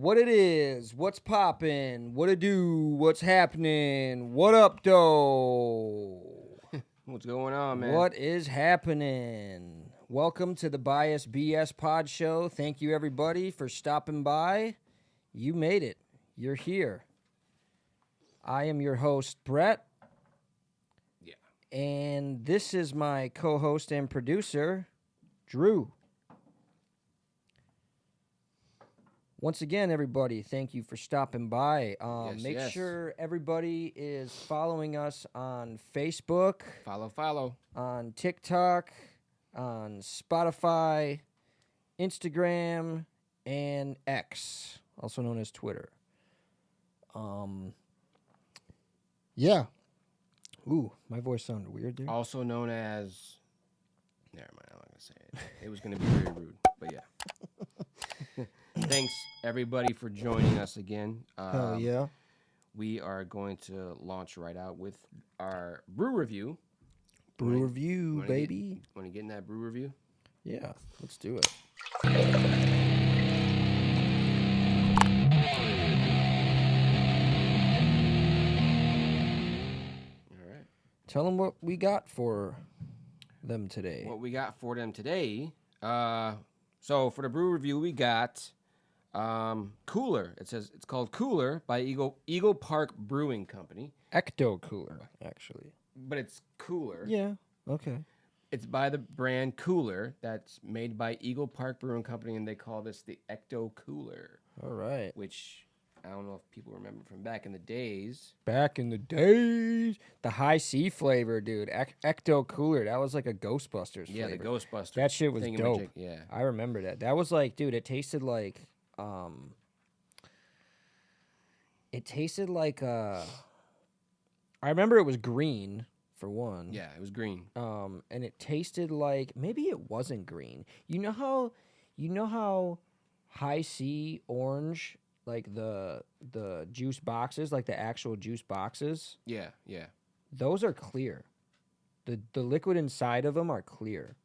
What it is, what's poppin', what it do, what's happening, what up, though? What's going on, man? What is happening? Welcome to the BiasedBS PodShow. Thank you, everybody, for stopping by. You made it. You're here. I am your host, Brett. Yeah. And this is my co-host and producer, Drew. Once again, everybody, thank you for stopping by. Make sure everybody is following us on Facebook. Follow. On TikTok, on Spotify, Instagram, and X, also known as Twitter. Yeah. Ooh, my voice sounded weird there. Also known as... Never mind, I'm not going to say it. It was going to be very rude, but yeah. Thanks, everybody, for joining us again. Hell yeah. We are going to launch right out with our brew review. Brew review, baby. Want to get in that brew review? Yeah, let's do it. All right. Tell them what we got for them today. What we got for them today. So for the brew review, we got Cooler. It says it's called Cooler by Eagle Park Brewing Company. Ecto Cooler, actually. But it's Cooler. Yeah. Okay. It's by the brand Cooler that's made by Eagle Park Brewing Company, and they call this the Ecto Cooler. All right. Which I don't know if people remember from back in the days. Back in the days, the high C flavor, dude. Ecto Cooler. That was like a Ghostbusters flavor. Yeah, the Ghostbusters. That shit was dope. Yeah, I remember that. That was like, dude. It tasted like, I remember it was green for one. Yeah, it was green. And it tasted like maybe it wasn't green. You know how high C orange, like the juice boxes, like the actual juice boxes. Yeah. Those are clear. The liquid inside of them are clear.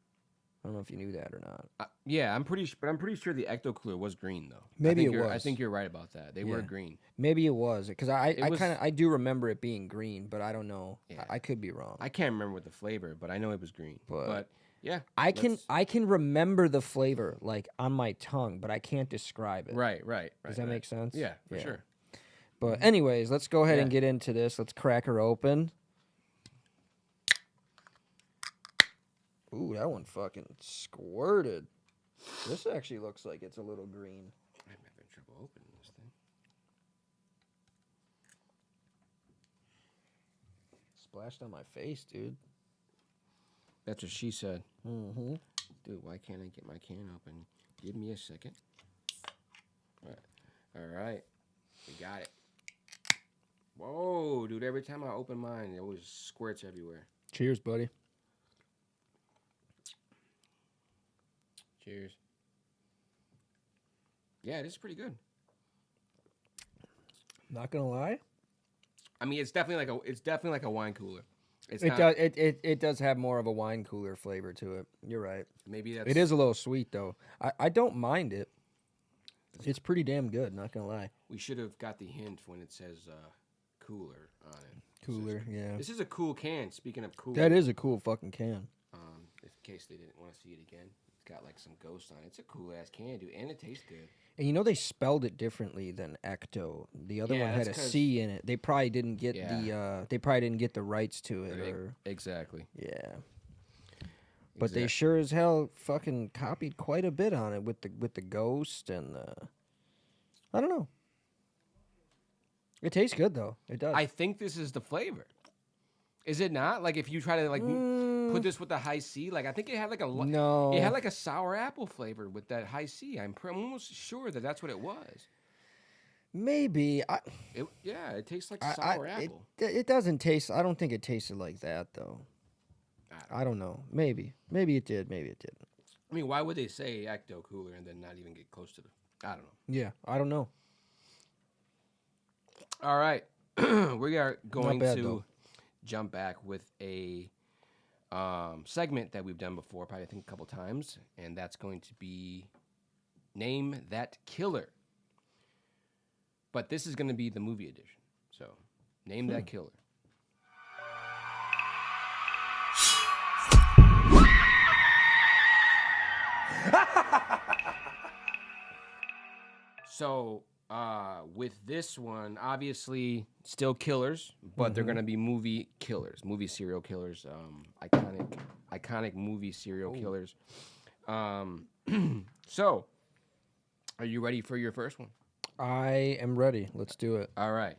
I don't know if you knew that or not. Yeah, I'm pretty sure the Ecto Cooler was green though. Maybe it was. I think you're right about that. They were green. Maybe it was because I do remember it being green, but I don't know. Yeah. I could be wrong. I can't remember what the flavor, but I know it was green. But yeah, I can remember the flavor like on my tongue, but I can't describe it. Right. Does that make sense? Yeah, for sure. But anyways, let's go ahead and get into this. Let's crack her open. Ooh, that one fucking squirted. This actually looks like it's a little green. I'm having trouble opening this thing. Splashed on my face, dude. That's what she said. Mm-hmm. Dude, why can't I get my can open? Give me a second. All right. We got it. Whoa, dude, every time I open mine, it always squirts everywhere. Cheers, buddy. Cheers. Yeah, this is pretty good. Not gonna lie. I mean, it's definitely like a wine cooler. It does have more of a wine cooler flavor to it. You're right. Maybe that's... It is a little sweet though. I don't mind it. It's pretty damn good. Not gonna lie. We should have got the hint when it says cooler on it. Cooler, yeah. This is a cool can. Speaking of cool, that is a cool fucking can. In case they didn't want to see it again, it's got like some ghosts on it. It's a cool ass can, dude, and it tastes good. And you know they spelled it differently than Ecto. The other one had a C in it. They probably didn't get the rights to it. Exactly. Yeah. But they sure as hell fucking copied quite a bit on it with the ghost and I don't know. It tastes good though. It does. I think this is the flavor. Is it not? Like if you try to put this with the high C, like I think it had like it had like a sour apple flavor with that high C. I'm almost sure that that's what it was. Maybe. It tastes like sour apple. It doesn't taste. I don't think it tasted like that though. I don't know. Maybe it did. Maybe it didn't. I mean, why would they say Ecto Cooler and then not even get close to the? I don't know. Yeah, I don't know. All right, we are going to though. Jump back with a segment that we've done before, probably I think a couple times, and that's going to be Name That Killer. But this is going to be the movie edition. So, name that killer. So, with this one, obviously, still killers, but they're going to be movie killers, movie serial killers, iconic movie serial killers. So, are you ready for your first one? I am ready. Let's do it. All right.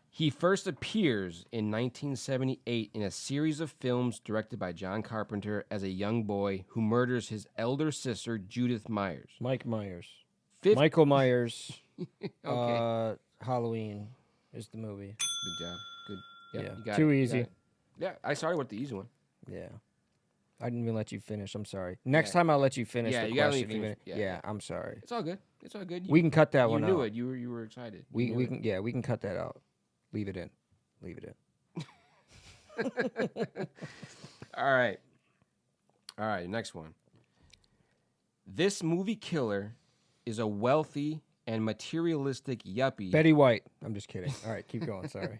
He first appears in 1978 in a series of films directed by John Carpenter as a young boy who murders his elder sister, Judith Myers. Mike Myers. Michael Myers. Okay. Halloween is the movie. Good job. Good. Yep, Yeah. you got Too it. easy. Yeah, I started with the easy one. Yeah. I didn't even let you finish. I'm sorry. Next time I'll let you finish the you gotta question. let me finish. Yeah, I'm sorry. It's all good. It's all good. We can cut that one out. You knew it. You were excited. We can cut that out. Leave it in. All right. Next one. This movie killer is a wealthy and materialistic yuppie. Betty White. I'm just kidding. All right, keep going. Sorry.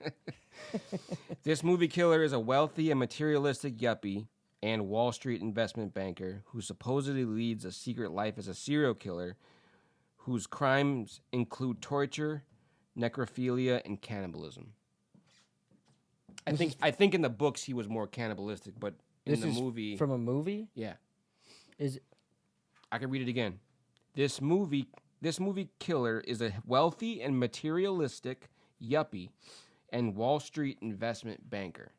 This movie killer is a wealthy and materialistic yuppie and Wall Street investment banker who supposedly leads a secret life as a serial killer whose crimes include torture, necrophilia, and cannibalism. I think in the books he was more cannibalistic, but in the movie... From a movie? Yeah. Is it... I can read it again. This movie killer is a wealthy and materialistic yuppie and Wall Street investment banker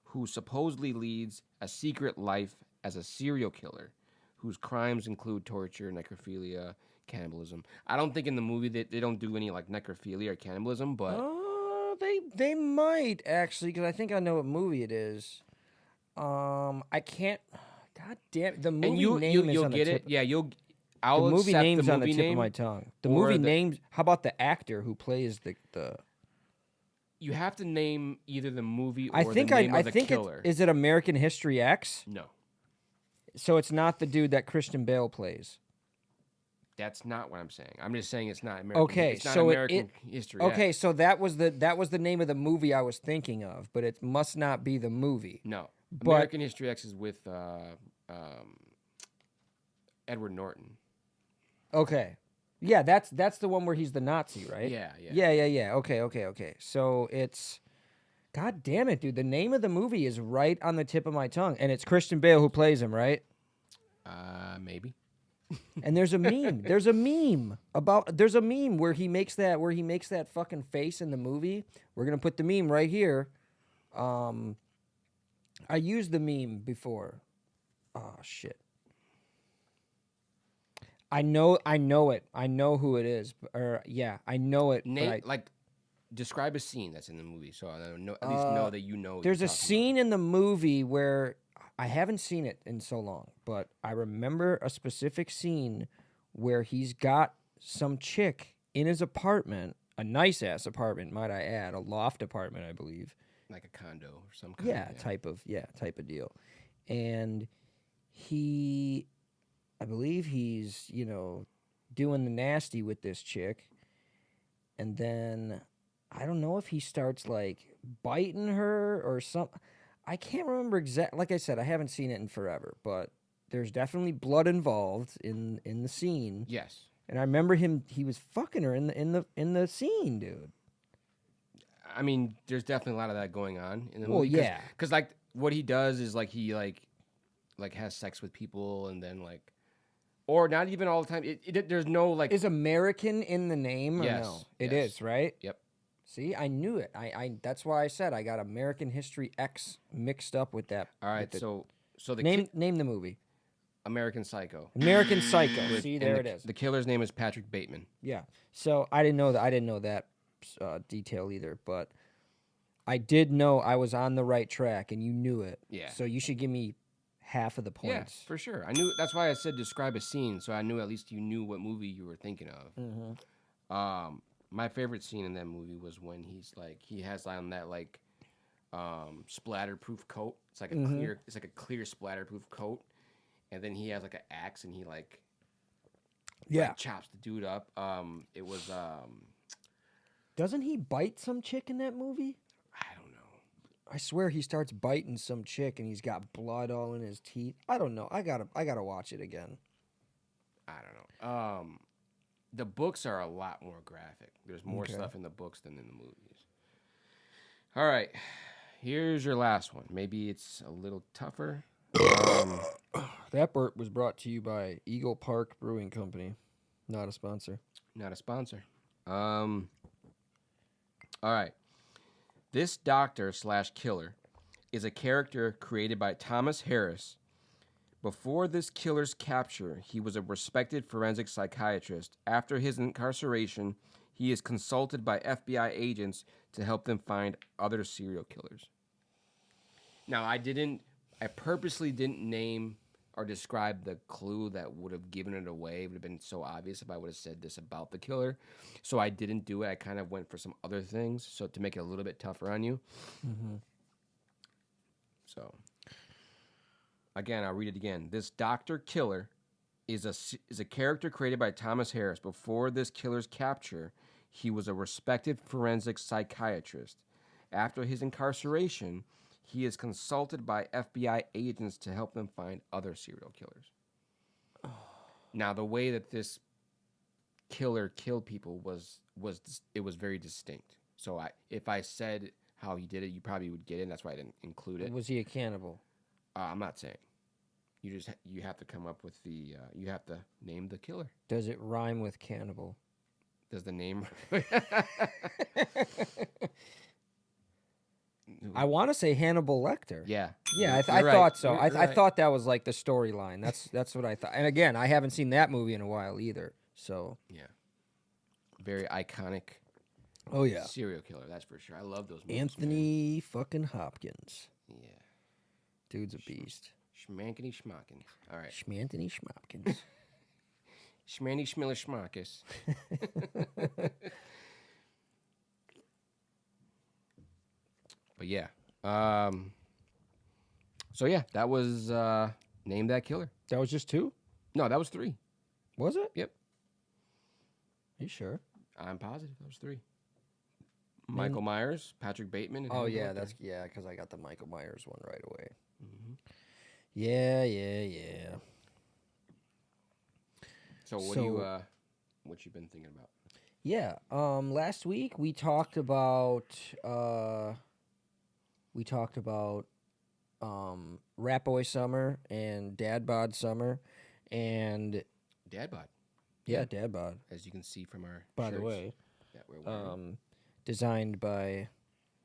who supposedly leads a secret life as a serial killer whose crimes include torture, necrophilia, cannibalism. I don't think in the movie that they don't do any like necrophilia or cannibalism, but they might actually, because I think I know what movie it is. I can't. God damn, the movie name is you'll on get the tip. it. Yeah, The I'll movie accept name's the on the movie tip name, of my tongue. The or movie names. How about the actor who plays the? You have to name either the movie or I think the name I of the think killer. Is it American History X? No, So it's not the dude that Christian Bale plays. that's not what I'm saying. I'm just saying it's not American. Okay, it's not so American history. Okay, X. so that was the name of the movie I was thinking of, but it must not be the movie. No, But- American History X is with Edward Norton. Okay. Yeah, that's the one where he's the Nazi, right? Yeah. Yeah. Okay. So it's, God damn it, dude. The name of the movie is right on the tip of my tongue, and it's Christian Bale who plays him, right? Maybe. And there's a meme. There's a meme where he makes that fucking face in the movie. We're gonna put the meme right here. I used the meme before. Oh shit. I know it. I know who it is. I know it. Describe a scene that's in the movie, so I know, at least know that you know. What There's you're a talking scene in the movie where I haven't seen it in so long, but I remember a specific scene where he's got some chick in his apartment, a nice ass apartment, might I add, a loft apartment, I believe. like a condo or some kind. Yeah, type of deal. And I believe he's, doing the nasty with this chick. And then I don't know if he starts like biting her or something. I can't remember exactly. Like I said, I haven't seen it in forever, but there's definitely blood involved in the scene. Yes. And I remember he was fucking her in the scene, dude. I mean, there's definitely a lot of that going on in the Well, movie. yeah. Because like what he does is like he like has sex with people and then like, or not even all the time. There's no like. Is American in the name or Yes, no? It yes. is, right? Yep. See, I knew it. I that's why I said I got American History X mixed up with that. All right. So the name the movie. American Psycho. American Psycho. See, there it is. The killer's name is Patrick Bateman. Yeah. So I didn't know that detail either, but I did know I was on the right track, and you knew it. Yeah. So you should give me half of the points. Yeah, for sure. I knew. That's why I said describe a scene, so I knew at least you knew what movie you were thinking of. Mm-hmm. My favorite scene in that movie was when he has on that splatterproof coat. It's like a clear splatterproof coat, and then he has like an axe, and he like Yeah. chops the dude up. It was Doesn't he bite some chick in that movie? I don't know. I swear he starts biting some chick and he's got blood all in his teeth. I don't know. I gotta watch it again. I don't know. The books are a lot more graphic. There's more stuff in the books than in the movies. All right, here's your last one. Maybe it's a little tougher. That burp was brought to you by Eagle Park Brewing Company. Not a sponsor. Not a sponsor. All right. This doctor/killer is a character created by Thomas Harris. Before this killer's capture, he was a respected forensic psychiatrist. After his incarceration, he is consulted by FBI agents to help them find other serial killers. Now, I purposely didn't name or describe the clue that would have given it away. It would have been so obvious if I would have said this about the killer. So I didn't do it. I kind of went for some other things, so to make it a little bit tougher on you. Mm-hmm. So, again, I'll read it again. This doctor killer is a character created by Thomas Harris. Before this killer's capture, he was a respected forensic psychiatrist. After his incarceration, he is consulted by FBI agents to help them find other serial killers. Now, the way that this killer killed people was very distinct. So if I said how he did it, you probably would get it. And that's why I didn't include it. Was he a cannibal? I'm not saying. You have to come up with you have to name the killer. Does it rhyme with cannibal? Does the name? I want to say Hannibal Lecter. Yeah. Yeah, I thought so. I thought that was like the storyline. That's what I thought. And again, I haven't seen that movie in a while either. So yeah, very iconic. Oh yeah, serial killer. That's for sure. I love those movies. Anthony fucking Hopkins. Yeah, dude's a beast. Schmankity schmackins. All right. Schmanthony Schmopkins. Schmanny schmiller schmarkus. But yeah. So yeah, that was Name That Killer. That was just 2? No, that was 3. Was it? Yep. You sure? I'm positive that was 3. Michael Myers, Patrick Bateman. And because I got the Michael Myers one right away. Mm-hmm. Yeah. So what you been thinking about? Yeah. Last week we talked about Rat Boy Summer and Dad Bod Summer and Dad Bod. Yeah, Dad Bod. As you can see from our by shirts the way, that we're wearing. Designed by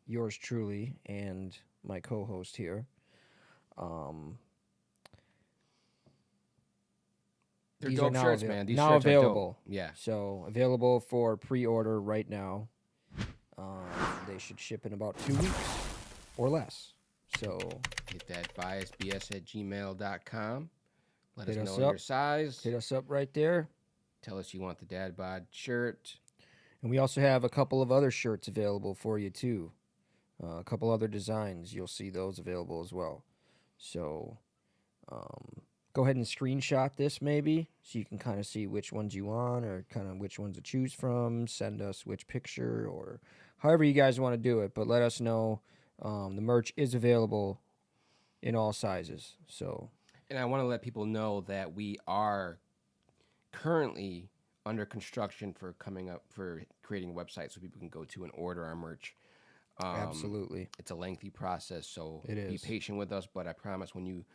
yours truly and my co-host here. They're dope shirts, man. These now shirts available. Are dope. Yeah. So available for pre-order right now. They should ship in about 2 weeks or less. So hit that BiasedBS@gmail.com. Let us know up. your size. Hit us up right there. Tell us you want the Dad Bod shirt. And we also have a couple of other shirts available for you too. A couple other designs. You'll see those available as well. So go ahead and screenshot this maybe so you can kind of see which ones you want or kind of which ones to choose from. Send us which picture or however you guys want to do it. But let us know. The merch is available in all sizes. So, and I want to let people know that we are currently under construction for creating a website so people can go to and order our merch. Absolutely. It's a lengthy process, so be patient with us. But I promise when you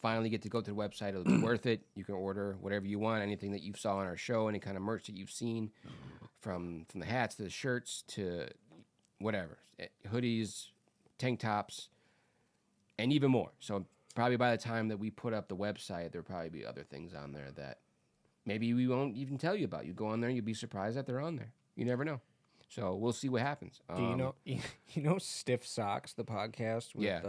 finally get to go to the website, it'll be worth it. You can order whatever you want, anything that you saw on our show, any kind of merch that you've seen, from the hats to the shirts to whatever, hoodies, tank tops, and even more. So probably by the time that we put up the website, there'll probably be other things on there that maybe we won't even tell you about. You go on there, you'll be surprised that they're on there. You never know. So we'll see what happens. Do you know Stiff Socks, the podcast? With, yeah.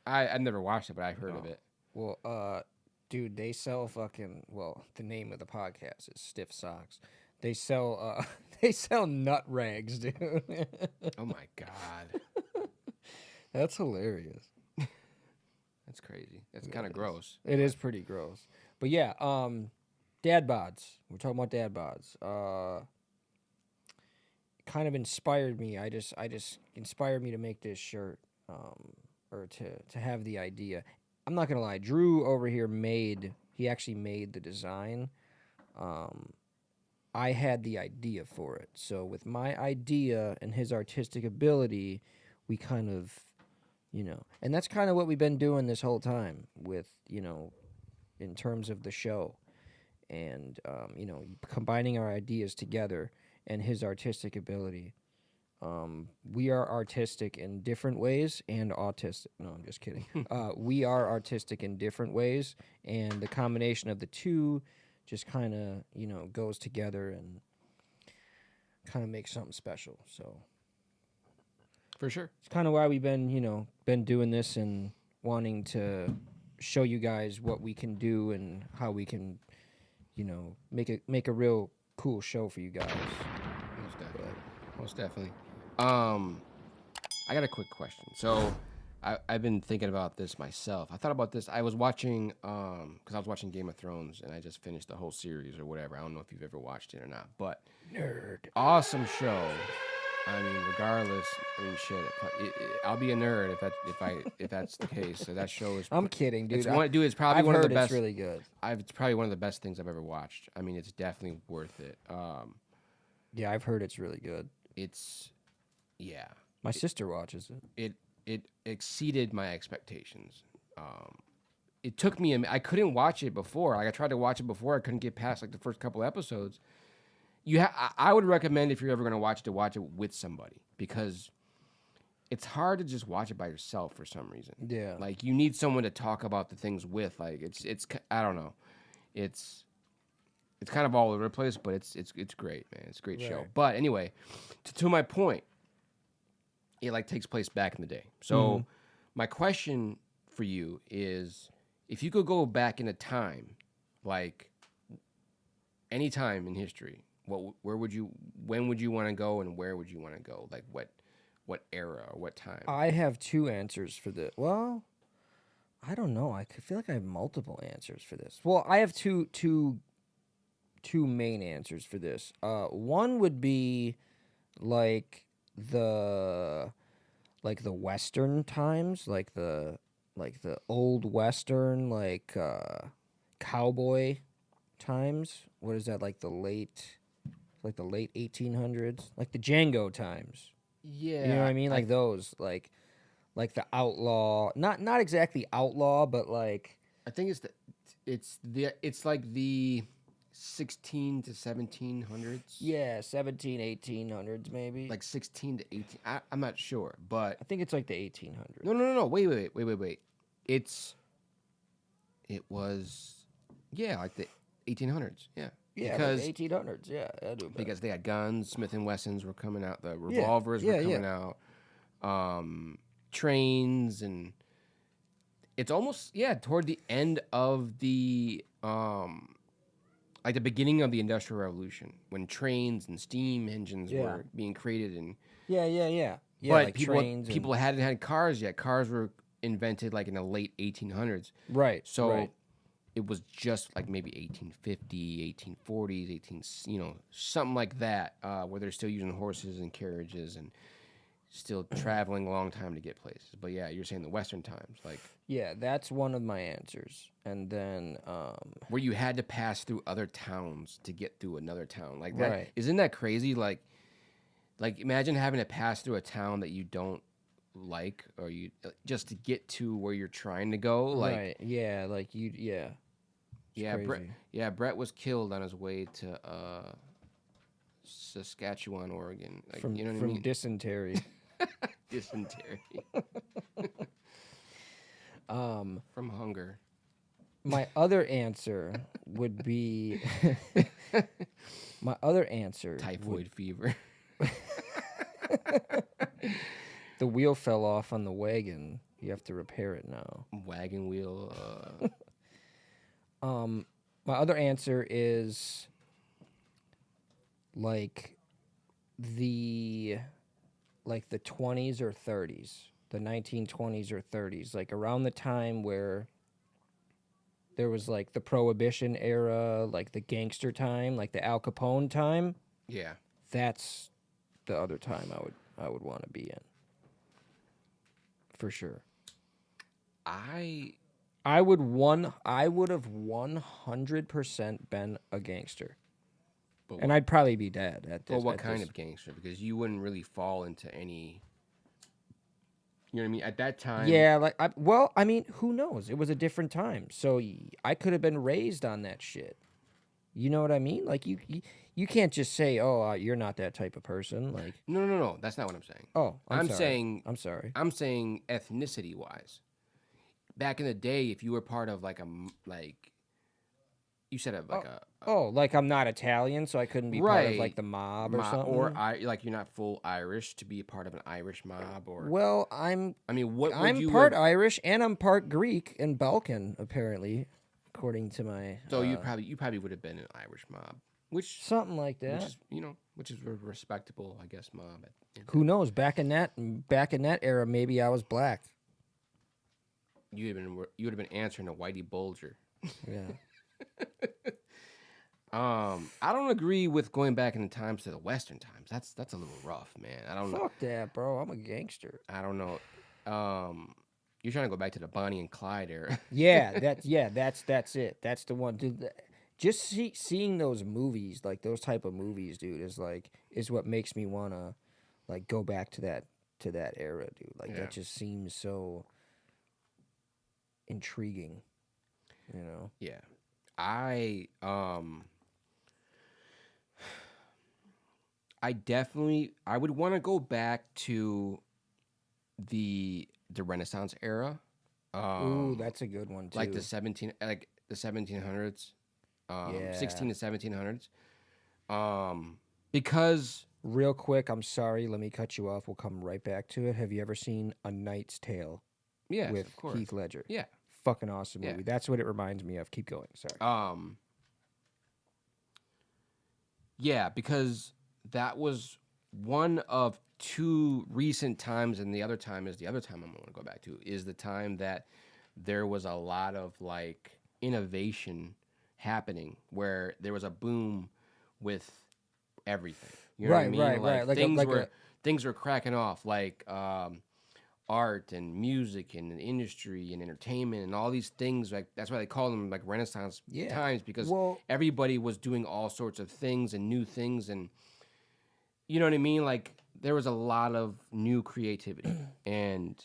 I've never watched it, but I've heard of it. Well, dude, they sell the name of the podcast is Stiff Socks. They sell nut rags, dude. Oh my God. That's hilarious. That's crazy. That's kind of gross. It is pretty gross. But yeah, Dad bods. We're talking about dad bods. Kind of inspired me. I just inspired me to make this shirt, or to have the idea. I'm not gonna lie. Drew over here he actually made the design. I had the idea for it. So with my idea and his artistic ability, we kind of, and that's kind of what we've been doing this whole time with, in terms of the show. And, combining our ideas together and his artistic ability. We are artistic in different ways and autistic. No, I'm just kidding. We are artistic in different ways, and the combination of the two just kind of, goes together and kind of makes something special. So, for sure, it's kind of why we've been doing this and wanting to show you guys what we can do and how we can, make a real cool show for you guys. Most definitely. I got a quick question. So, I've been thinking about this myself. I thought about this. I was watching, because I was watching Game of Thrones, and I just finished the whole series or whatever. I don't know if you've ever watched it or not, but nerd, awesome show. I mean, regardless, shit. I'll be a nerd if that's the case. So that show is. I'm kidding, dude. It's probably one of the best. It's really good. It's probably one of the best things I've ever watched. I mean, it's definitely worth it. Yeah, I've heard it's really good. Yeah. My sister watches it. It exceeded my expectations. It took me. I couldn't watch it before. Like I tried to watch it before. I couldn't get past like the first couple episodes. I would recommend if you're ever going to watch it, to watch it with somebody, because it's hard to just watch it by yourself for some reason. Yeah. Like you need someone to talk about the things with. Like it's I don't know. It's kind of all over the place, but it's great, man. It's a great show. But anyway, to my point, it like takes place back in the day. So my question for you is, if you could go back in a time, like any time in history, when would you want to go, and where would you want to go? Like what era or what time? I have two answers for this. Well, I don't know. I feel like I have multiple answers for this. Well, I have two main answers for this. One would be like the Western times, like the old Western, cowboy times. What is that? Like the late 1800s, like the Django times. Yeah, you know what I mean? Like those, like the outlaw, not exactly outlaw, but like I think it's like the 16 to 1700s. Yeah, 1800s maybe. Like 16 to 18. I'm not sure, but I think it's like the 1800s. No. Wait. It was, like the 1800s. Yeah. Yeah, because like 1800s. Yeah, I do. Because they had guns, Smith and Wessons were coming out, the revolvers were coming out, trains, and it's almost toward the end of the like the beginning of the Industrial Revolution, when trains and steam engines were being created, and yeah. But like people hadn't had cars yet. Cars were invented like in the late 1800s. Right. So it was just like maybe 1850, 1840s, something like that, where they're still using horses and carriages and still traveling a long time to get places. But yeah, you're saying the Western times, like. Yeah, that's one of my answers. And then where you had to pass through other towns to get through another town. Like that. Right. Isn't that crazy? Like imagine having to pass through a town that you don't like, or you just to get to where you're trying to go. Like, right. Yeah, like you Brett, Brett was killed on his way to Saskatchewan, Oregon. Like, from, you know what from I mean? Dysentery. Dysentery. From hunger. My other answer would be Typhoid fever. The wheel fell off on the wagon. You have to repair it now. Wagon wheel. My other answer is like the 20s or 30s, the 1920s or 30s, like around the time where There was like the Prohibition era, like the gangster time, like the Al Capone time. Yeah. That's the other time I would want to be in. For sure. I would have 100% been a gangster. And I'd probably be dead at this. But what kind of gangster? Because you wouldn't really fall into any. You know what I mean? At that time. Yeah, like I mean, who knows? It was a different time, so I could have been raised on that shit. You know what I mean? Like you can't just say, "Oh, you're not that type of person." Like no. That's not what I'm saying. Oh, I'm sorry. I'm sorry. I'm saying ethnicity wise. Back in the day, if you were part of like you said like I'm not Italian, so I couldn't be part of like the mob or something. Or like you're not full Irish to be a part of an Irish mob, or well, I mean, what I'm would you part Irish and I'm part Greek and Balkan, apparently, according to my. So you probably would have been an Irish mob, which something like that. Which is a respectable, I guess, mob. Who knows? Back in that era, maybe I was black. You would have been answering a Whitey Bulger. Yeah. I don't agree with going back in the times to the Western times. That's a little rough, man. I don't know. Fuck that, bro. I'm a gangster. I don't know. You're trying to go back to the Bonnie and Clyde era. That's it. That's the one, dude. Just seeing those movies, like those type of movies, dude, is what makes me wanna like go back to that era, dude. Like that just seems so intriguing, you know. Yeah. I would want to go back to the Renaissance era. Ooh, that's a good one too. Like the 1700s. 16 to 1700s. Because real quick, I'm sorry, let me cut you off. We'll come right back to it. Have you ever seen A Knight's Tale? Yes, with of course. Heath Ledger. Yeah. Fucking awesome movie. That's what it reminds me of. Keep going. Sorry. Yeah, because that was one of two recent times, and the other time I'm going to go back to is the time that there was a lot of like innovation happening, where there was a boom with everything. You know what I mean? Right. Things were cracking off, like art and music and industry and entertainment and all these things. Like that's why they call them like Renaissance times, because everybody was doing all sorts of things and new things, and you know what I mean? Like there was a lot of new creativity and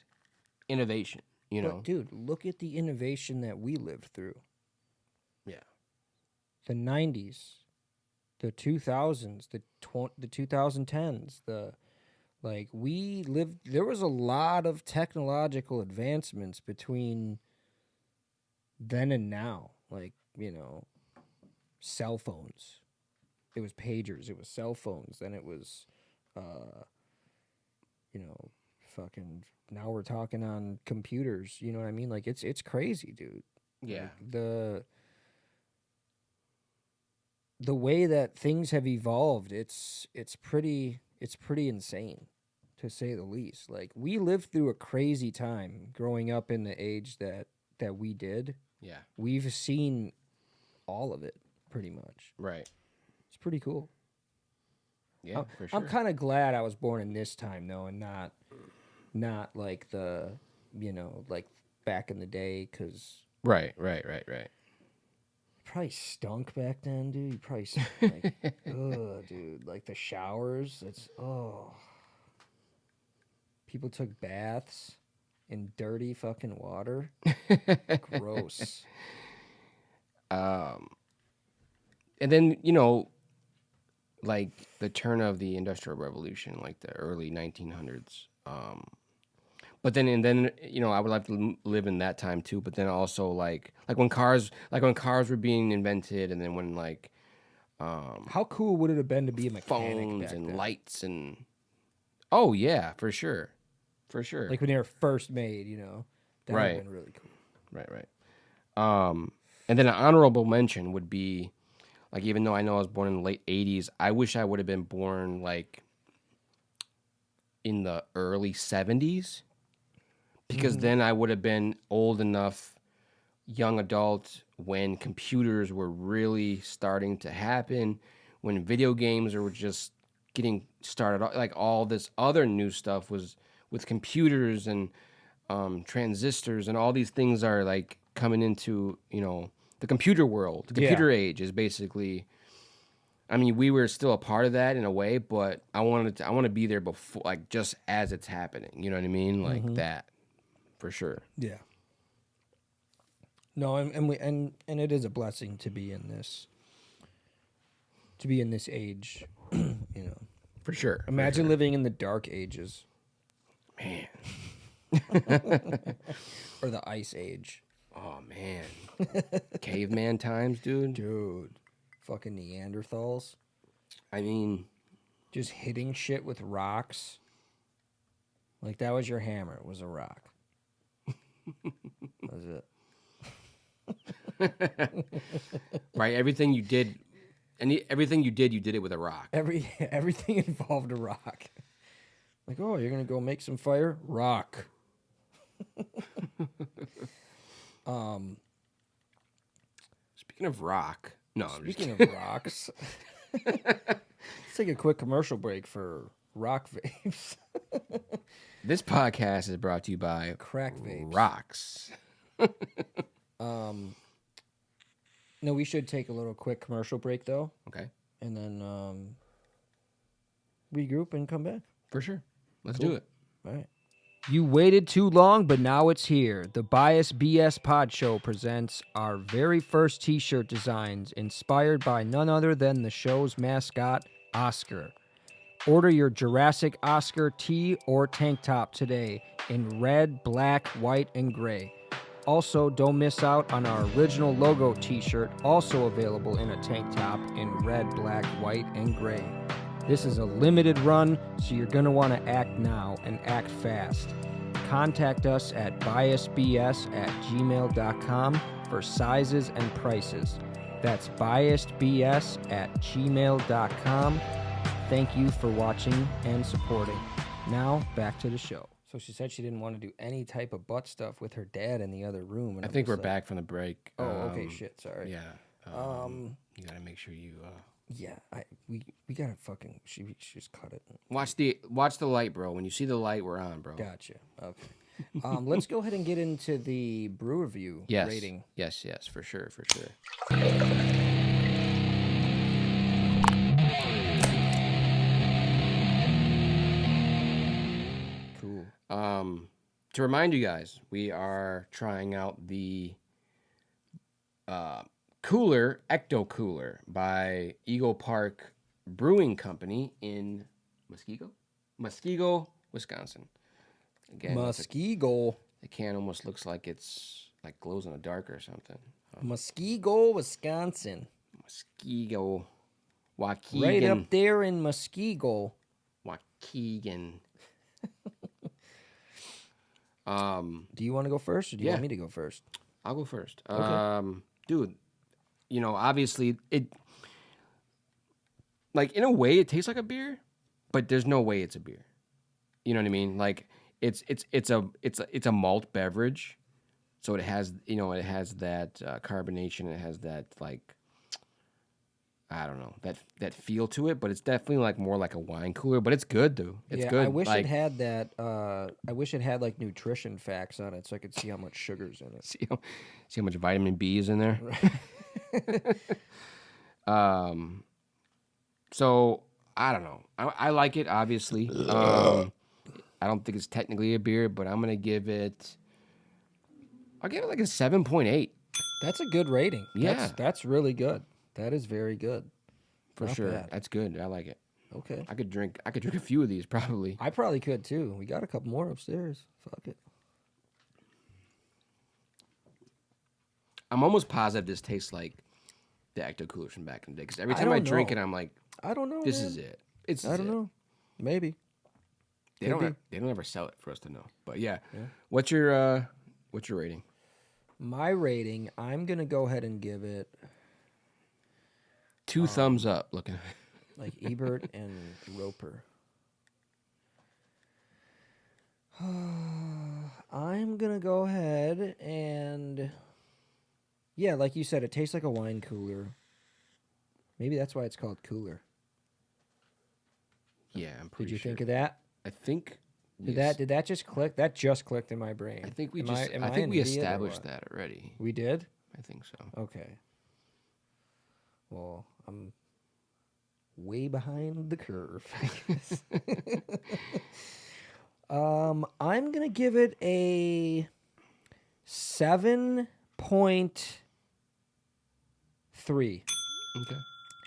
innovation, you know? But dude, look at the innovation that we lived through. Yeah. The 90s, the 2000s, the 2010s, there was a lot of technological advancements between then and now. Like, you know, cell phones. It was pagers, it was cell phones, then it was, you know, fucking, now we're talking on computers, you know what I mean? Like, it's crazy, dude. Yeah. Like, the way that things have evolved, it's pretty insane, to say the least. Like, we lived through a crazy time growing up in the age that we did. Yeah. We've seen all of it, pretty much. Right. It's pretty cool. Yeah, for sure. I'm kind of glad I was born in this time, though, and not like the, you know, like back in the day, because... Right. Probably stunk back then, dude. You probably like, ugh, dude. Like the showers, people took baths in dirty fucking water. Gross. And then, you know, like the turn of the Industrial Revolution, like the early 1900s. But then, you know, I would like to live in that time too. But then also like when cars were being invented, and then when like, how cool would it have been to be a mechanic phones back and then? lights and, oh yeah, for sure. Like when they were first made, you know, that would have been really cool. Right. And then an honorable mention would be, like, even though I know I was born in the late 80s, I wish I would have been born like in the early 70s. Because then I would have been old enough, young adult, when computers were really starting to happen, when video games were just getting started, like all this other new stuff was with computers and transistors and all these things are like coming into, the computer world. The computer age is basically, I mean, we were still a part of that in a way, but I want to be there before, like just as it's happening. You know what I mean? Like that, for sure. Yeah. No, and it is a blessing to be in this age, For sure. Imagine living in the dark ages. Man. Or the ice age. Oh man. Caveman times, dude. Dude. Fucking Neanderthals. I mean, just hitting shit with rocks. Like that was your hammer, it was a rock. That was it. Right, everything you did you did it with a rock. Everything involved a rock. Like, oh, you're gonna go make some fire? Rock. Speaking of rock. No, speaking of rocks. Let's take a quick commercial break for rock vapes. This podcast is brought to you by Crack Vapes. Rocks. No, we should take a little quick commercial break though. Okay. And then regroup and come back. For sure. Let's do it. All right. You waited too long, but now it's here. The BiasedBS PodShow presents our very first t-shirt designs inspired by none other than the show's mascot, Oscar. Order your Jurassic Oscar tee or tank top today in red, black, white, and gray. Also, don't miss out on our original logo t-shirt, also available in a tank top in red, black, white, and gray. This is a limited run, so you're going to want to act now and act fast. Contact us at biasedbs@gmail.com for sizes and prices. That's biasedbs@gmail.com. Thank you for watching and supporting. Now, back to the show. So she said she didn't want to do any type of butt stuff with her dad in the other room. And I think we're back from the break. Oh, okay, shit, sorry. Yeah. You got to make sure you... Yeah, we gotta fucking... She just cut it. Watch the light, bro. When you see the light, we're on, bro. Gotcha. Okay. Let's go ahead and get into the brew review rating. Yes, for sure. Cool. To remind you guys, we are trying out the Cooler, Ecto Cooler by Eagle Park Brewing Company in Muskego, Wisconsin. Again, Muskego. The can almost looks like it's like glows in the dark or something. Muskego, Wisconsin. Muskego, Waukegan. Right up there in Muskego. Waukegan. Do you want to go first, or do you want me to go first? I'll go first. Okay. Dude, obviously it, like in a way it tastes like a beer, but there's no way it's a beer. You know what I mean? Like it's a malt beverage, so it has that carbonation. It has that like, I don't know, that feel to it, but it's definitely like more like a wine cooler. But it's good, dude. It's good. I wish it had that. I wish it had like nutrition facts on it, so I could see how much sugar's in it. See how much vitamin B is in there. So I don't know. I like it, obviously. I don't think it's technically a beer, but I'm gonna give it. I'll give it like a 7.8. That's a good rating. Yeah, that's really good. That is very good. For sure. Bad. That's good. I like it. Okay. I could drink a few of these probably. I probably could too. We got a couple more upstairs. Fuck it. I'm almost positive this tastes like the Ecto Coolers from back in the day. Because every time I drink it, I'm like, I don't know. This is it. I don't know. Maybe. They don't ever sell it for us to know. But yeah. What's your rating? My rating, I'm gonna go ahead and give it 2 thumbs up. Looking like Ebert and Roper. I'm gonna go ahead and Yeah, like you said, it tastes like a wine cooler. Maybe that's why it's called cooler. Yeah, I'm pretty sure. Did you sure. think of that? I think. Did that just click? That just clicked in my brain. I think we established that already. We did? I think so. Okay. Well, I'm way behind the curve. I'm gonna give it a 7.3. Okay.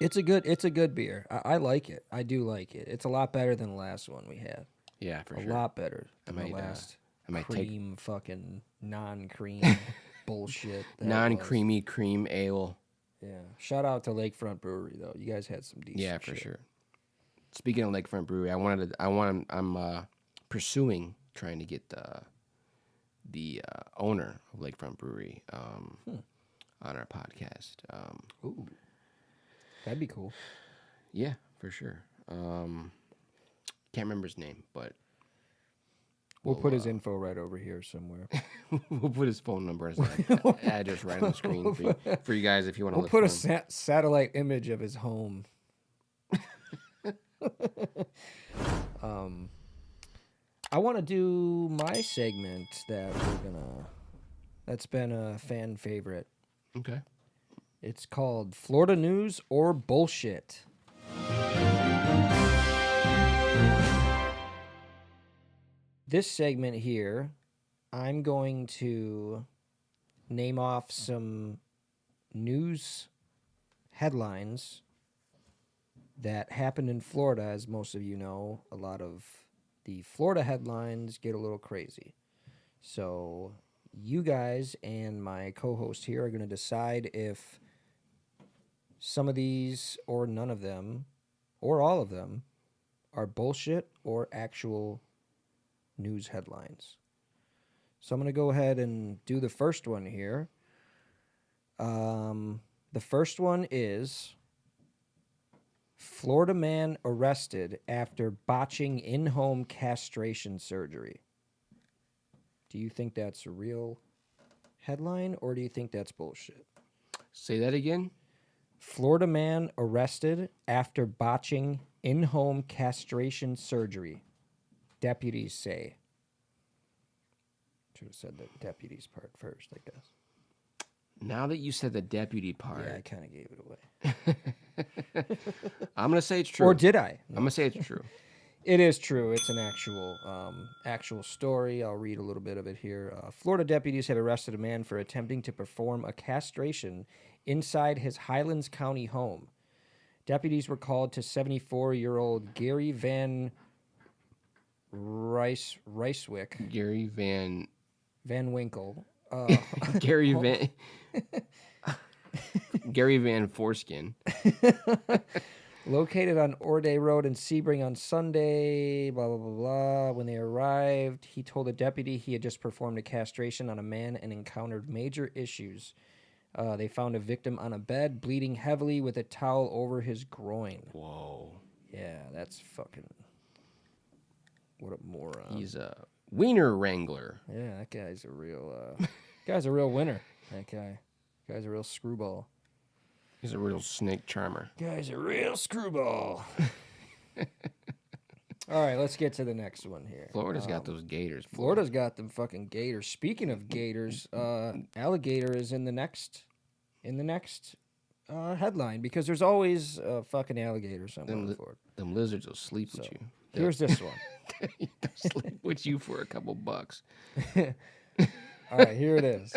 It's a good beer. I like it. I do like it. It's a lot better than the last one we had. Yeah, for a sure. lot better than the last fucking non-cream bullshit. Non-creamy cream ale. Yeah. Shout out to Lakefront Brewery though. You guys had some decent. Yeah, for shit. sure. Speaking of Lakefront Brewery, I'm pursuing trying to get the owner of Lakefront Brewery on our podcast. Ooh, that'd be cool. Yeah, for sure. Can't remember his name, but we'll put his info right over here somewhere. We'll put his phone number as address right on the screen for you guys if you want to. We'll put a satellite image of his home. I want to do my segment that's been a fan favorite. Okay. It's called Florida News or Bullshit. This segment here, I'm going to name off some news headlines that happened in Florida. As most of you know, a lot of the Florida headlines get a little crazy. So you guys and my co-host here are going to decide if some of these or none of them or all of them are bullshit or actual news headlines. So I'm going to go ahead and do the first one here. The first one is Florida man arrested after botching in-home castration surgery. Do you think that's a real headline or do you think that's bullshit? Say that again. Florida man arrested after botching in-home castration surgery. Deputies say. Should have said the deputies part first, I guess. Now that you said the deputy part. Yeah, I kind of gave it away. I'm going to say it's true. Or did I? No. I'm going to say it's true. It is true. It's an actual story. I'll read a little bit of it here. Florida deputies have arrested a man for attempting to perform a castration inside his Highlands County home. Deputies were called to 74-year-old Gary Van Ricewick. Gary Van Winkle. Gary Van Foreskin. Located on Orday Road in Sebring on Sunday, blah, blah, blah, blah. When they arrived, he told a deputy he had just performed a castration on a man and encountered major issues. They found a victim on a bed, bleeding heavily with a towel over his groin. Whoa. Yeah, that's fucking... What a moron. He's a wiener wrangler. Yeah, that guy's a real winner. That guy's a real screwball. He's a real snake charmer. Guy's a real screwball. All right, let's get to the next one here. Florida's got those gators. Boy. Florida's got them fucking gators. Speaking of gators, alligator is in the next headline because there's always a fucking alligator somewhere in Florida. Them lizards will sleep with you. Here's this one. They'll sleep with you for a couple bucks. All right, here it is.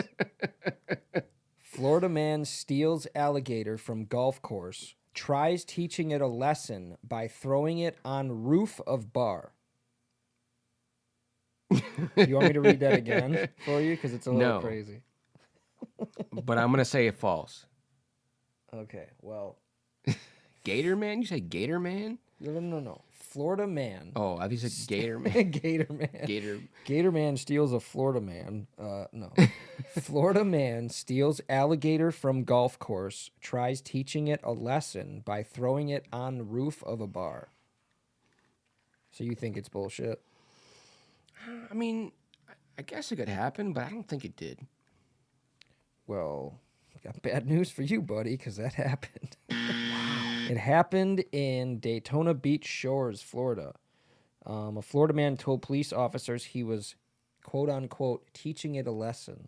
Florida man steals alligator from golf course, tries teaching it a lesson by throwing it on roof of bar. You want me to read that again for you? Because it's a little crazy. But I'm going to say it false. Okay, well. Gator man? You say gator man? No. Florida man. Oh, I think you said gator man. Gator man. Gator man steals a Florida man. No. Florida man steals alligator from golf course, tries teaching it a lesson by throwing it on roof of a bar. So you think it's bullshit? I mean, I guess it could happen, but I don't think it did. Well, got bad news for you, buddy, because that happened. It happened in Daytona Beach Shores, Florida. A Florida man told police officers he was, quote unquote, teaching it a lesson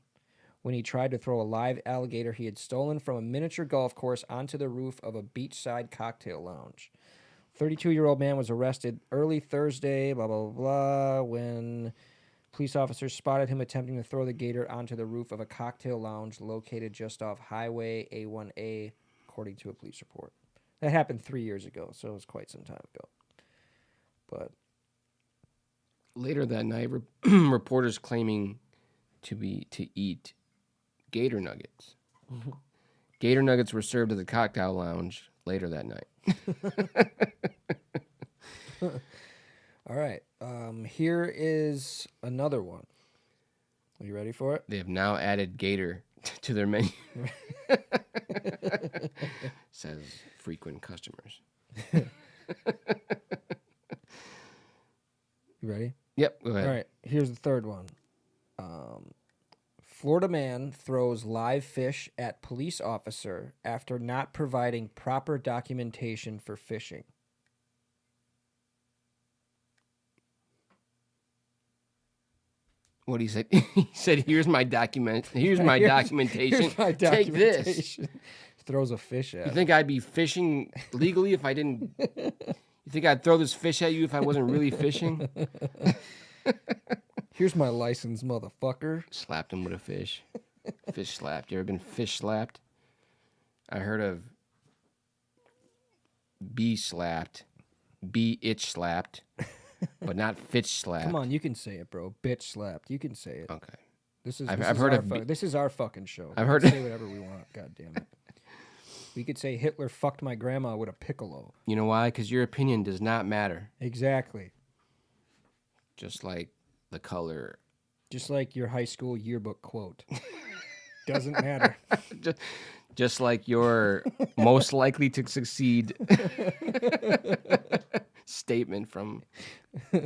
when he tried to throw a live alligator he had stolen from a miniature golf course onto the roof of a beachside cocktail lounge. 32-year-old man was arrested early Thursday, blah, blah, blah, when police officers spotted him attempting to throw the gator onto the roof of a cocktail lounge located just off Highway A1A, according to a police report. That happened 3 years ago, so it was quite some time ago. But later that night, reporters claiming to eat gator nuggets. Gator nuggets were served at the cocktail lounge later that night. All right. Here is another one. Are you ready for it? They have now added gator to their menu. Says frequent customers. You ready? Yep, go ahead. All right. Here's the third one. Florida man throws live fish at police officer after not providing proper documentation for fishing. What he said? He said, "Here's my documentation. Here's my documentation. Take this." Throws a fish at. You think I'd be fishing legally if I didn't? You think I'd throw this fish at you if I wasn't really fishing? Here's my license, motherfucker. Slapped him with a fish. Fish slapped. You ever been fish slapped? I heard of bee slapped, bee itch slapped, but not fish slapped. Come on, you can say it, bro. Bitch slapped. You can say it. Okay. I've heard of. This is our fucking show. I've heard. Say whatever we want. God damn it. We could say Hitler fucked my grandma with a piccolo. You know why? Because your opinion does not matter. Exactly. Just like the color. Just like your high school yearbook quote. Doesn't matter. Just like your most likely to succeed statement from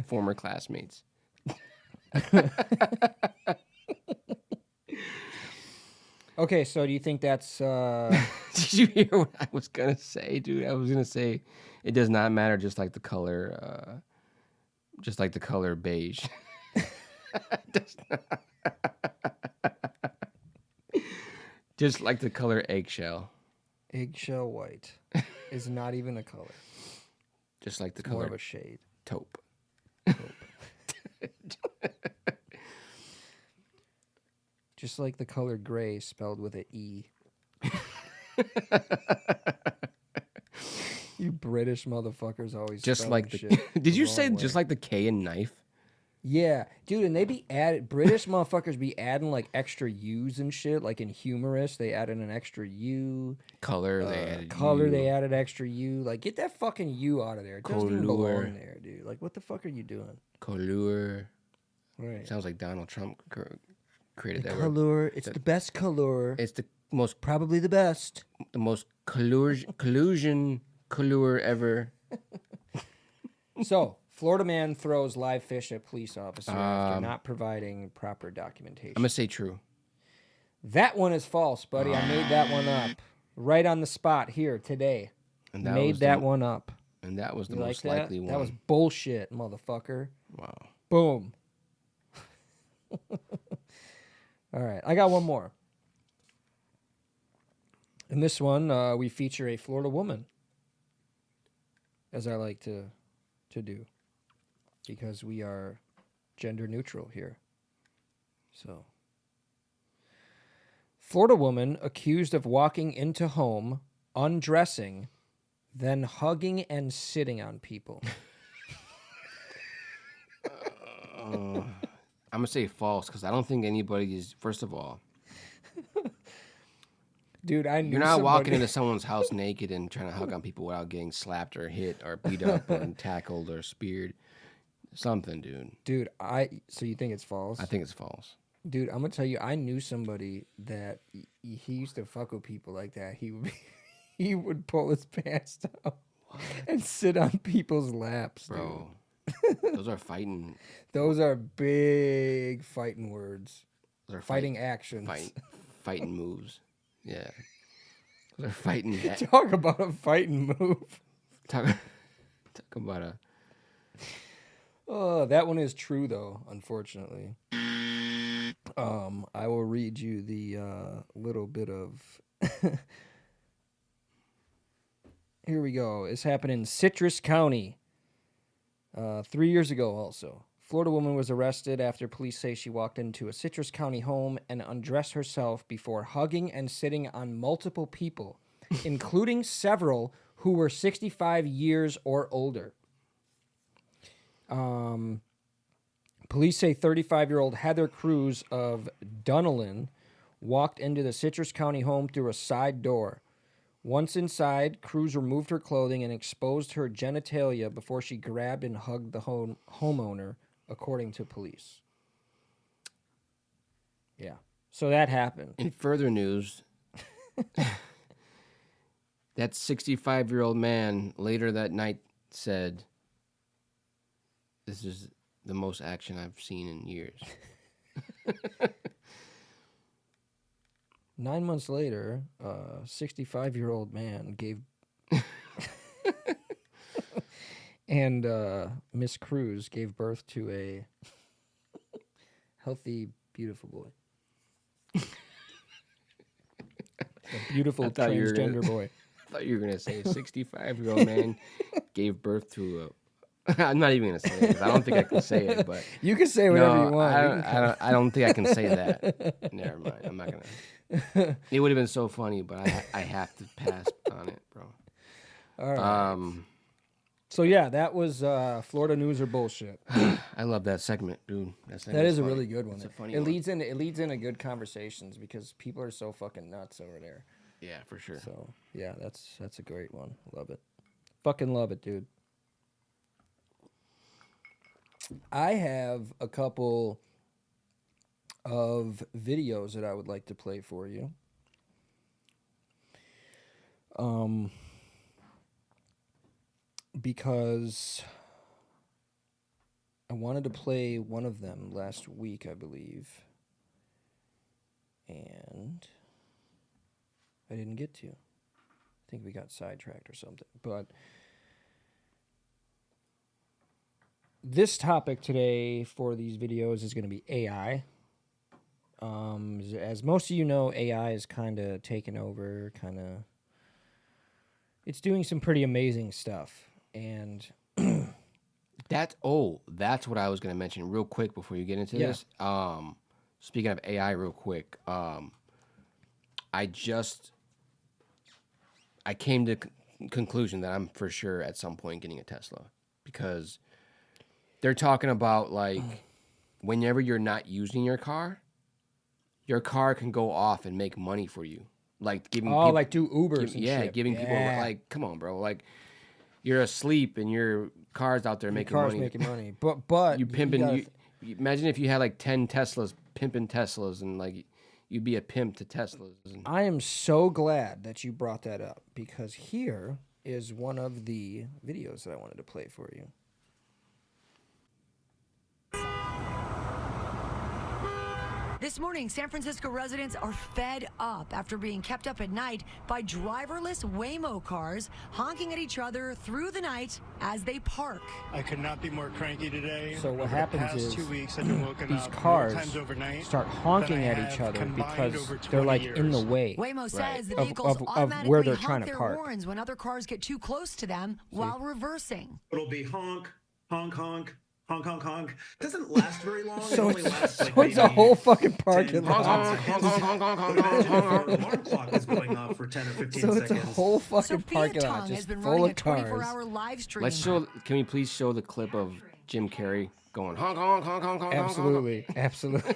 former classmates. Okay, so do you think that's... Did you hear what I was going to say, dude? I was going to say it does not matter, just like the color beige. Just like the color eggshell. Eggshell white is not even a color. Just like the it's color... more of a shade. Taupe. Just like the color gray spelled with an E. You British motherfuckers always just like the shit Did you the say wrong just way. like the K in knife? Yeah, dude, and they be British motherfuckers be adding like extra U's and shit. Like in humorous, they added an extra U. Color, they added color, U. they added extra U. Like, get that fucking U out of there. It doesn't even belong there, dude. Like, what the fuck are you doing? Color. Right. Sounds like Donald Trump created that color. word. It's the best color. It's the most... Probably the best. The most collusion color ever. So, Florida man throws live fish at police officer after not providing proper documentation. I'm going to say true. That one is false, buddy. I made that one up. Right on the spot here today. And made that one up. And that was the you most like likely one. That was bullshit, motherfucker. Wow. Boom. All right. I got one more. In this one, we feature a Florida woman, as I like to do, because we are gender neutral here. So, Florida woman accused of walking into home, undressing, then hugging and sitting on people. I'm going to say false because I don't think anybody is, first of all. Dude, I knew you're not walking into someone's house naked and trying to hug on people without getting slapped or hit or beat up or tackled or speared. Something, dude. Dude, so you think it's false? I think it's false. Dude, I'm gonna tell you, I knew somebody that he used to fuck with people like that. He would pull his pants down and sit on people's laps, bro. Those are fighting. Those are big fighting words. Those are fighting actions. Fighting moves. Yeah. They're fighting. Talk about a fighting move. Talk about a... Oh, that one is true, though, unfortunately. I will read you the little bit of... Here we go. It's happened in Citrus County 3 years ago also. Florida woman was arrested after police say she walked into a Citrus County home and undressed herself before hugging and sitting on multiple people, including several who were 65 years or older. Police say 35-year-old Heather Cruz of Dunolin walked into the Citrus County home through a side door. Once inside, Cruz removed her clothing and exposed her genitalia before she grabbed and hugged the homeowner, according to police. Yeah. So that happened. In further news, that 65-year-old man later that night said, "This is the most action I've seen in years." 9 months later, a 65-year-old man gave... and Miss Cruz gave birth to a healthy, beautiful boy. A beautiful transgender boy. I thought you were going to say a 65-year-old man gave birth to a... I'm not even going to say it. I don't think I can say it, but... You can say whatever you want. I don't think I can say that. Never mind. I'm not going to... It would have been so funny, but I have to pass on it, bro. All right. So yeah, that was Florida news or bullshit. I love that segment, dude. That is a really good one. It's a funny it one. leads into good conversations because people are so fucking nuts over there. Yeah, for sure. So yeah, that's a great one. Love it. Fucking love it, dude. I have a couple of videos that I would like to play for you. Because I wanted to play one of them last week, I believe, and I didn't get to. I think we got sidetracked or something. But this topic today for these videos is going to be AI. As most of you know, AI is kind of taken over, it's doing some pretty amazing stuff. And that's what I was going to mention real quick before you get into this. Speaking of AI real quick, I came to conclusion that I'm for sure at some point getting a Tesla, because they're talking about like whenever you're not using your car can go off and make money for you. Like giving people, like do Ubers and shit. Giving people, like, come on, bro. Like, you're asleep and your car's out there making money. But you pimping. You imagine if you had like 10 Teslas, pimping Teslas, and like you'd be a pimp to Teslas. I am so glad that you brought that up, because here is one of the videos that I wanted to play for you. This morning, San Francisco residents are fed up after being kept up at night by driverless Waymo cars honking at each other through the night as they park. I could not be more cranky today. So what happens is 2 weeks, I've been woken these up cars times overnight start honking at each other because they're like in the way. Waymo says the vehicles of automatically where they're honk trying to their park. horns when other cars get too close to them while reversing. It'll be honk, honk, honk. Honk, honk, honk. It doesn't last very long. So it only lasts like it's a whole fucking parking 10 lot. seconds. Imagine if your alarm clock is going off for 10 or 15 So seconds. it's a whole fucking Sophia parking lot Tong has just been full running of a cars. 24-hour live stream. Let's show. Can we please show the clip of Jim Carrey going honk, honk, honk, honk, honk? Absolutely, absolutely.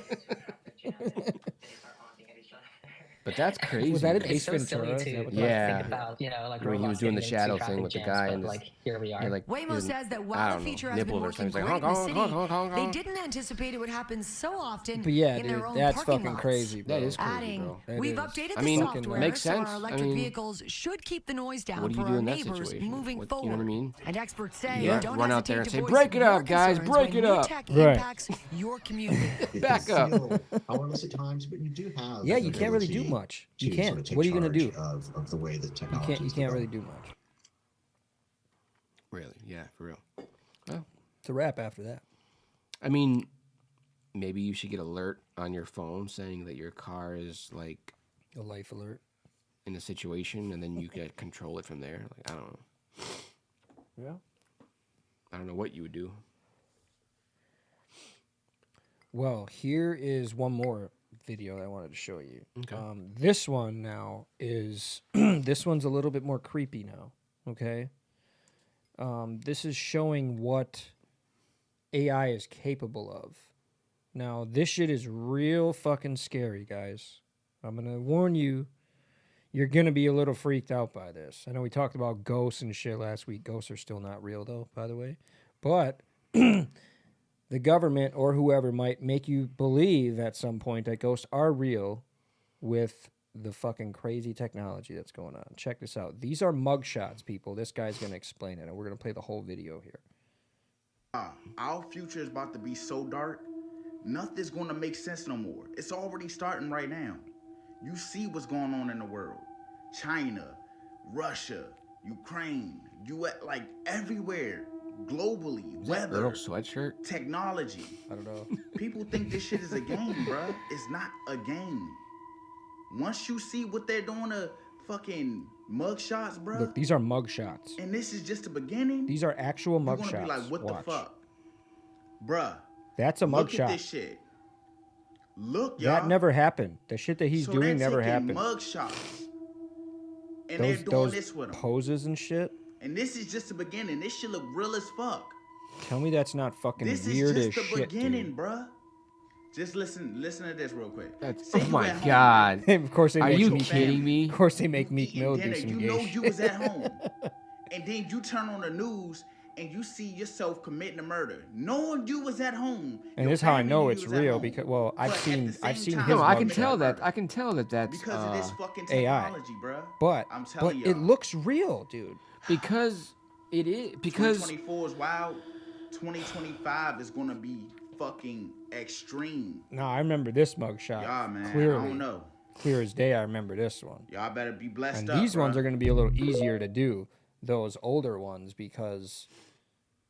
But that's crazy. Was that an man. Ace Ventura? Yeah. Think about, like When he was doing the shadow thing with the guy and like here we are. like Waymo his, says that I while don't the feature know, has been nipples or working something. great Like, in the honk, city, honk, honk, honk, they honk. didn't anticipate it would happen so often But yeah, in dude, their own that's parking fucking lots. crazy, bro. That is crazy, Adding, bro. That we've is. updated I the mean, software makes so sense. our I electric mean, vehicles should keep the noise down what do you for do our in that neighbors situation? moving What- forward. you know what I mean? And experts say Yeah. don't Run out hesitate there and to say, voice "Break it your up, guys, concerns break when it new up." tech Right. impacts your community. Back up. Powerless at times, but you do have. Yeah, you can't really do much. You to can't. sort of take What are you gonna charge do? of the way the technology You can't really do much. Really? Yeah, for real. Well, it's a wrap after that. I mean, maybe you should get alert on your phone saying that your car is like A life alert. in a situation, and then you can control it from there. Like, I don't know. Yeah. I don't know what you would do. Well, here is one more video that I wanted to show you. Okay. This one now is this one's a little bit more creepy now. Okay. This is showing what AI is capable of. Now, this shit is real fucking scary, guys. I'm gonna warn you. You're gonna be a little freaked out by this. I know we talked about ghosts and shit last week. Ghosts are still not real, though, by the way. But the government or whoever might make you believe at some point that ghosts are real with the fucking crazy technology that's going on. Check this out. These are mugshots, people. This guy's going to explain it, and we're going to play the whole video here. Our future is about to be so dark, nothing's going to make sense no more. It's already starting right now. You see what's going on in the world. China, Russia, Ukraine, US, like everywhere. Globally, weather, Little sweatshirt. technology. I don't know. People think this shit is a game, bruh. It's not a game. Once you see what they're doing to fucking mugshots, bruh. Look, these are mugshots. And this is just the beginning. These are actual You're mugshots. gonna be like, what Watch. the fuck? Bruh. That's a Look at mugshot. this shit. Look, y'all. That never happened. The shit that he's doing never happened. Mugshots. And Those, they're doing those this with them. poses and shit. And this is just the beginning. This shit look real as fuck. Tell me that's not fucking This weird is as just the shit, beginning, dude. bruh. Just listen to this real quick. That's, Say oh you my at home, god. Of course they Are make you Meek, kidding me? Of course they make you Meek eating Mill do dinner, some you gay know shit. you was at home. And then you turn on the news and you see yourself committing a murder. Knowing you was at home. And your this is how I family know knew it's you was at real home. because well, I've But at seen the I've same seen time, his No, I can mugshot. tell that. I can tell that that's Because of this fucking AI. technology, bruh. But I'm telling it y'all. looks real, dude. because it is because 2024 is wild. 2025 is gonna be fucking extreme. No, I remember this mugshot Y'all, man, clearly. I don't know. Clear as day, I remember this one. Y'all better be blessed And up, these ones bruh. are going to be a little easier to do. Those older ones because,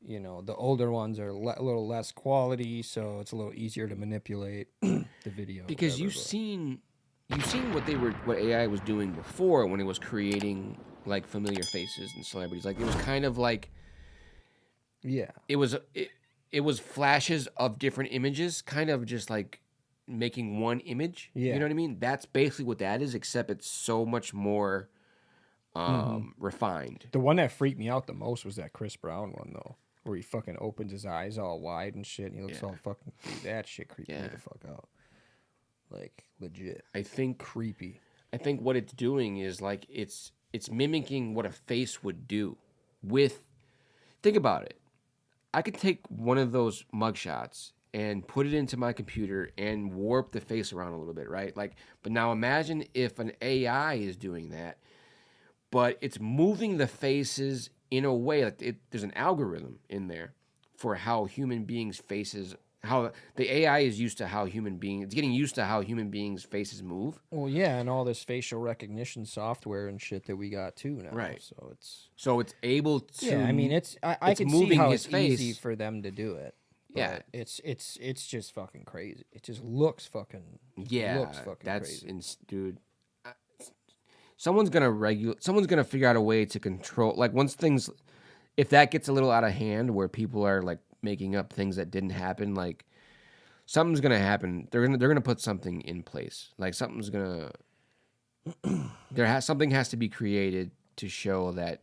you know, the older ones are a little less quality, so it's a little easier to manipulate the video. because whatever, you've but- seen what AI was doing before when it was creating like familiar faces and celebrities. Like it was kind of like Yeah. it was flashes of different images, kind of just like making one image. Yeah. You know what I mean? That's basically what that is, except it's so much more refined. The one that freaked me out the most was that Chris Brown one, though, where he fucking opens his eyes all wide and shit, and he looks Yeah. all fucking. Dude, that shit creeped me Yeah. the fuck out. Like legit I think creepy. what it's doing is like it's mimicking what a face would do with think about it. I could take one of those mugshots and put it into my computer and warp the face around a little bit, right? Like, but now imagine if an AI is doing that, but it's moving the faces in a way that there's an algorithm in there for how human beings' faces, how the AI is used to how human beings, it's getting used to how human beings' faces move. Well, yeah, and all this facial recognition software and shit that we got too now. Right. So it's able to. yeah, I mean, I it's can see moving how his it's easy face. for them to do it. But Yeah. it's just fucking crazy. It just looks fucking looks fucking that's crazy. dude. Someone's gonna figure out a way to control. Like once things, if that gets a little out of hand, where people are like making up things that didn't happen, like something's gonna happen. They're gonna put something in place. Like something's gonna. Something has to be created to show that,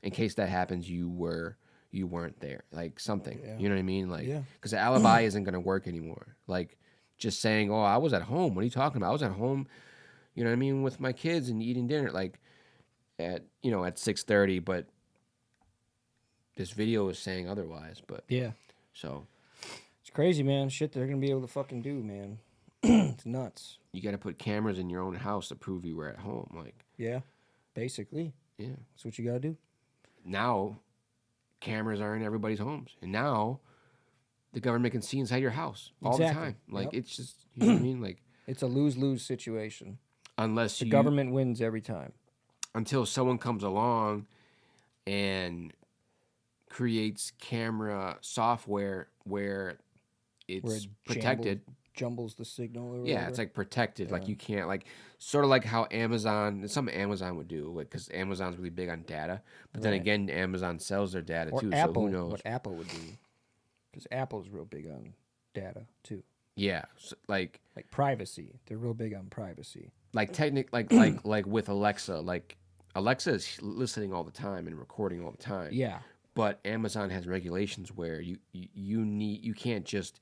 in case that happens, you weren't there. Like something. Yeah. You know what I mean? Like Yeah. because the alibi isn't gonna work anymore. Like just saying, "Oh, I was at home." What are you talking about? I was at home. You know what I mean, with my kids and eating dinner, like at 6:30. But this video is saying otherwise. But Yeah, so it's crazy, man. Shit, they're gonna be able to fucking do, man. It's nuts. you got to put cameras in your own house to prove you were at home. Like Yeah, basically, yeah, that's what you gotta do. now cameras are in everybody's homes, and now the government can see inside your house all the Exactly. time. Like Yep. it's just you know what I mean. Like It's a lose-lose situation. unless the government wins every time. Until someone comes along and creates camera software where it's protected. Jumbles the signal or whatever. Yeah, it's like protected. Like you can't, like, sort of like how something Amazon would do, because Amazon's really big on data. But then again, Amazon sells their data or too. Apple, so who knows what Apple would do? Because Apple's real big on data too. Yeah, so like privacy. They're real big on privacy. Like like with Alexa, like Alexa is listening all the time and recording all the time. Yeah. But Amazon has regulations where you can't just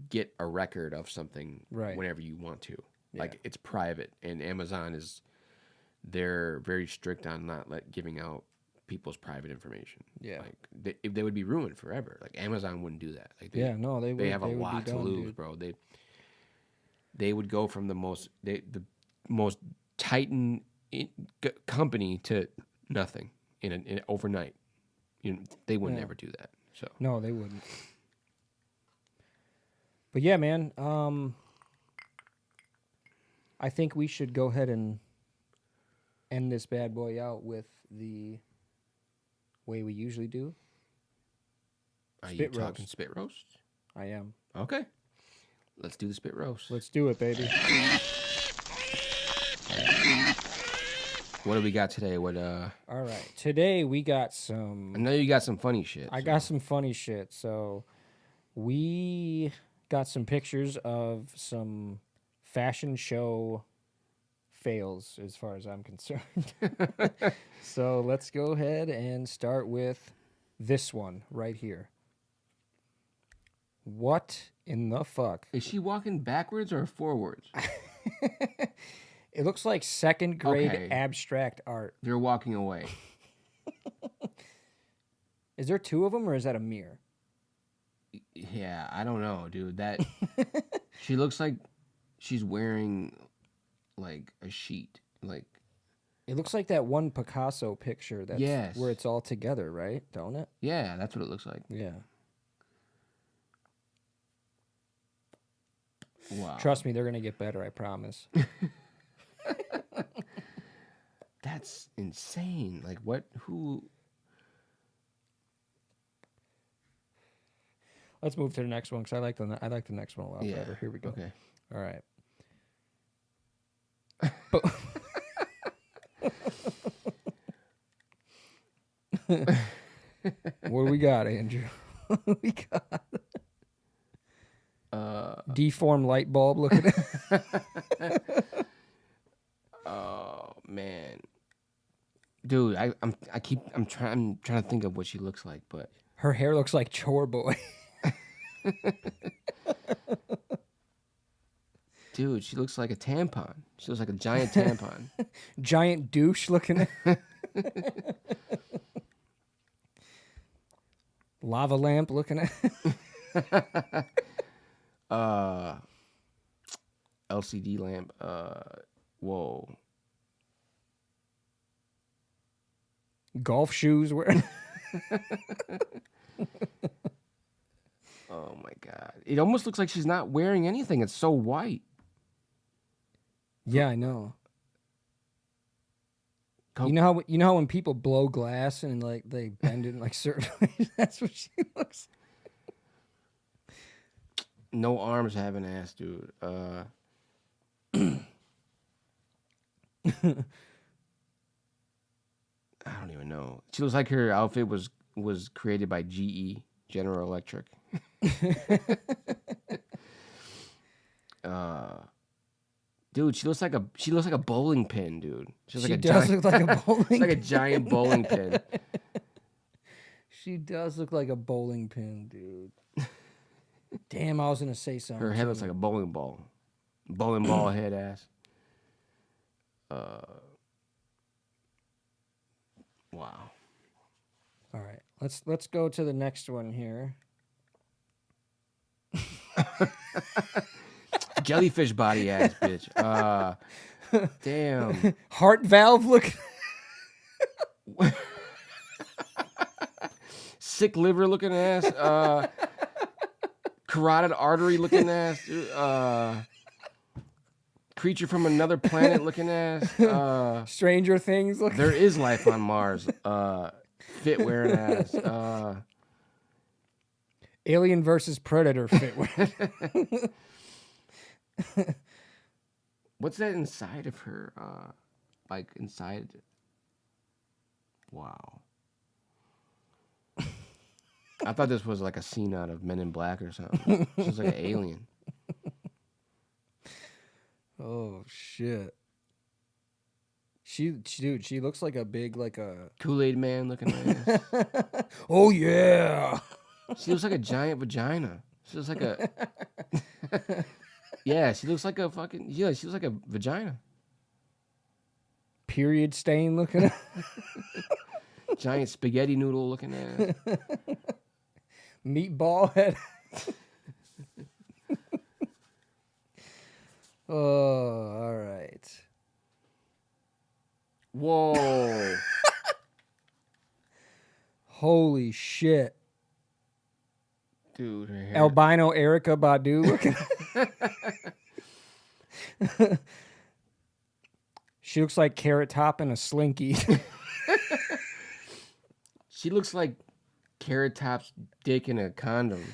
get a record of something whenever you want to. Yeah. Like, it's private, and Amazon they're very strict on not giving out people's private information. Yeah. Like they would be ruined forever. Like, Amazon wouldn't do that. Like, they have a lot to lose, dude. Bro. They would go from the most tightened company to nothing in overnight. They would never do that. So no, they wouldn't. But yeah, man, I think we should go ahead and end this bad boy out with the way we usually do. Are you talking spit roast? I am. Okay. Let's do the spit roast. Let's do it, baby. What do we got today? All right. Today we got some... I know you got some funny shit. I got some funny shit. So we got some pictures of some fashion show fails as far as I'm concerned. So let's go ahead and start with this one right here. What in the fuck? Is she walking backwards or forwards? It looks like second grade abstract art. They're walking away. Is there two of them, or is that a mirror? Yeah, I don't know, dude. That she looks like she's wearing like a sheet. Like, it looks like that one Picasso picture that's where it's all together, right? Don't it? Yeah, that's what it looks like. Yeah. Wow. Trust me, they're gonna get better, I promise. That's insane. Like, what? Who? Let's move to the next one because I like the next one a lot better. Here we go. Okay. All right. What do we got, Andrew? What do we got? Deformed light bulb looking at. Oh man, dude, I'm trying to think of what she looks like, but her hair looks like Chore Boy. Dude, she looks like a tampon. She looks like a giant tampon. Giant douche looking at. Lava lamp looking at. LCD lamp. Whoa. Golf shoes wearing. Oh my god! It almost looks like she's not wearing anything. It's so white. Yeah, I know. You know how when people blow glass and like they bend it in like certain ways? That's what she looks like. No arms have an ass, dude. I don't even know. She looks like her outfit was created by GE, General Electric. Dude, she looks like a bowling pin, dude. She does look like a bowling pin. Like a giant bowling pin. She does look like a bowling pin, dude. Damn, I was gonna say something. Her head looks like a bowling ball. Bowling ball head ass. Wow. All right, let's go to the next one here. Jellyfish body ass bitch. Damn. Heart valve look. Sick liver looking ass. Carotid artery looking ass. creature from another planet looking ass. Stranger Things looking. There is life on Mars. Fit wearing ass. Alien versus Predator fit wearing. What's that inside of her? Like inside. Wow. I thought this was like a scene out of Men in Black or something. She's like an alien. Oh shit. She looks like a big like a Kool-Aid man looking ass. Oh yeah. She looks like a giant vagina. She looks like a yeah. She looks like a fucking yeah. She looks like a vagina. Period stain looking. Giant spaghetti noodle looking ass. Meatball head. Oh, all right. Whoa. Holy shit. Dude, her hair. Albino Erica Badu looking. She looks like Carrot Top in a Slinky. She looks like Carrot Top's dick in a condom.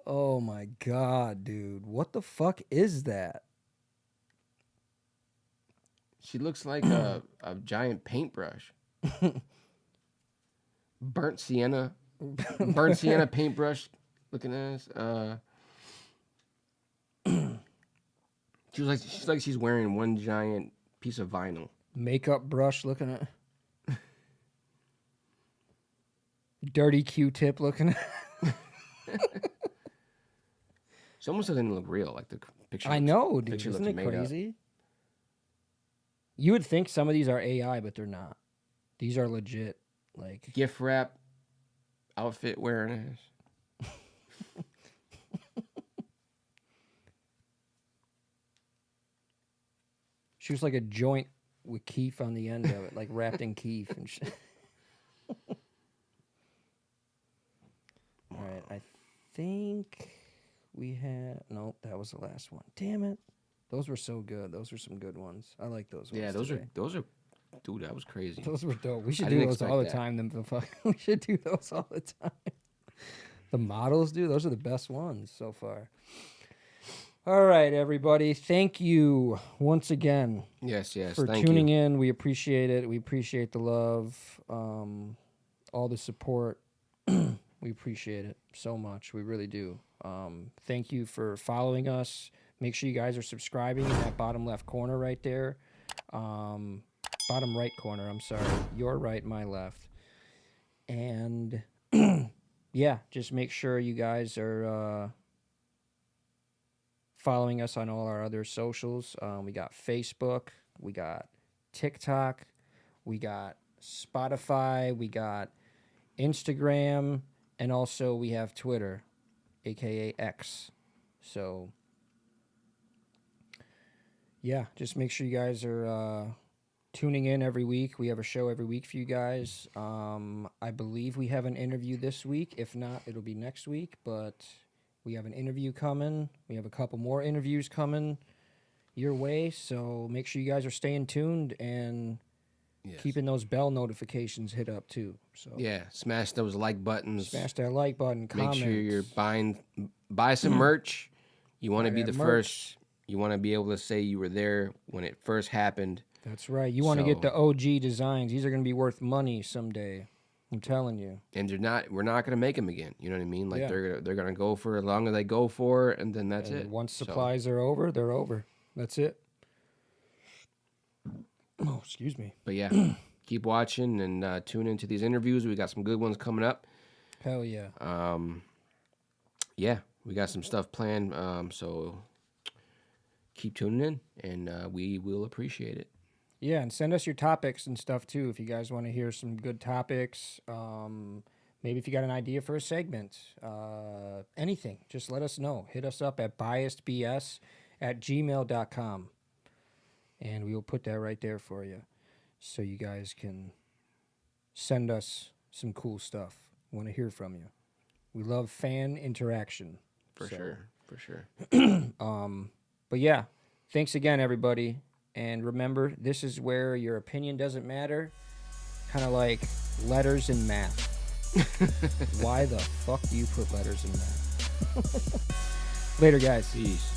Oh my god, dude. What the fuck is that? She looks like a giant paintbrush. Burnt sienna paintbrush looking ass. She's like she's wearing one giant piece of vinyl. Makeup brush looking at. Dirty Q-tip looking at. She almost doesn't look real, like the picture. I know, dude. Isn't it crazy? You would think some of these are AI, but they're not. These are legit. Like gift wrap outfit wearing ass. She was like a joint with keef on the end of it, like wrapped in keef and shit. All right, I think we had... Nope, that was the last one. Damn it. Those were so good. Those were some good ones. I like those ones. Yeah, those today. are... Dude, that was crazy. Those were dope. We should I do didn't those all the expect that. time. We should do those all the time. The models, dude, those are the best ones so far. All right, everybody. Thank you once again. Yes, for tuning in. We appreciate it. We appreciate the love, all the support. We appreciate it so much. We really do. Thank you for following us. Make sure you guys are subscribing in that bottom left corner right there. Bottom right corner, I'm sorry. Your right, my left. And yeah, just make sure you guys are following us on all our other socials. We got Facebook, we got TikTok, we got Spotify, we got Instagram, and also we have Twitter, aka X. So yeah, just make sure you guys are tuning in every week. We have a show every week for you guys. I believe we have an interview this week. If not, it'll be next week, but we have an interview coming. We have a couple more interviews coming your way, so make sure you guys are staying tuned and keeping those bell notifications hit up too. So yeah, smash those like buttons. Smash that like button. Comment. Make sure you're buy some merch. You want to be the first. You want to be able to say you were there when it first happened. That's right. You want to get the OG designs. These are going to be worth money someday. I'm telling you. And we're not going to make them again. You know what I mean? Like they're going to go for as long as they go for, and then that's it. Once supplies are over, they're over. That's it. Oh, excuse me. But yeah, keep watching and tune into these interviews. We got some good ones coming up. Hell yeah. Yeah, we got some stuff planned. So keep tuning in, and we will appreciate it. Yeah, and send us your topics and stuff too if you guys want to hear some good topics. Maybe if you got an idea for a segment, anything, just let us know. Hit us up at BiasedBS@gmail.com, and we will put that right there for you so you guys can send us some cool stuff. We want to hear from you. We love fan interaction. For sure. But yeah, thanks again, everybody. And remember, this is where your opinion doesn't matter. Kind of like letters in math. Why the fuck do you put letters in math? Later, guys. Peace.